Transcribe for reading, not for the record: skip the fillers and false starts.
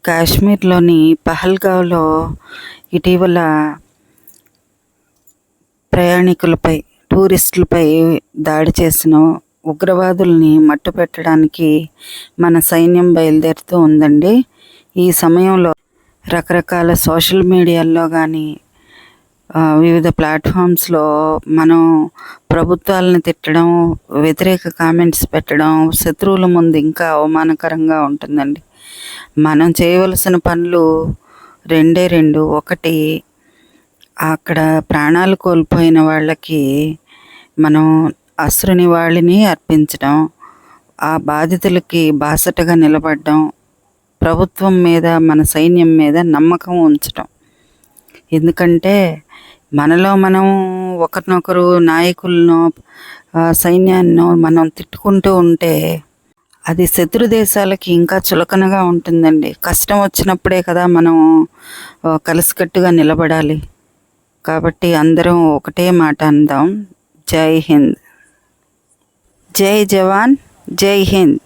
కాశ్మీర్లోని పహల్గావ్లో ఇటీవల ప్రయాణికులపై, టూరిస్టులపై దాడి చేసిన ఉగ్రవాదుల్ని మట్టుపెట్టడానికి మన సైన్యం బయలుదేరుతూ ఉందండి. ఈ సమయంలో రకరకాల సోషల్ మీడియాల్లో కానీ, వివిధ ప్లాట్ఫామ్స్లో మనం ప్రభుత్వాలను తిట్టడం, వ్యతిరేక కామెంట్స్ పెట్టడం శత్రువుల ముందు ఇంకా అవమానకరంగా ఉంటుందండి. మనం చేయవలసిన పనులు రెండే రెండు. ఒకటి, అక్కడ ప్రాణాలు కోల్పోయిన వాళ్ళకి మనం అశ్రు నివాళిని అర్పించడం, ఆ బాధితులకి బాసటగా నిలబడడం, ప్రభుత్వం మీద, మన సైన్యం మీద నమ్మకం ఉంచడం. ఎందుకంటే మనలో మనం ఒకరినొకరు, నాయకులను, సైన్యాన్ని మనం తిట్టుకుంటూ ఉంటే అది శత్రు దేశాలకి ఇంకా చులకనగా ఉంటుందండి. కష్టం వచ్చినప్పుడే కదా మనం కలిసికట్టుగా నిలబడాలి. కాబట్టి అందరం ఒకటే మాట అందాం. జై హింద్. జై జవాన్, జై హింద్.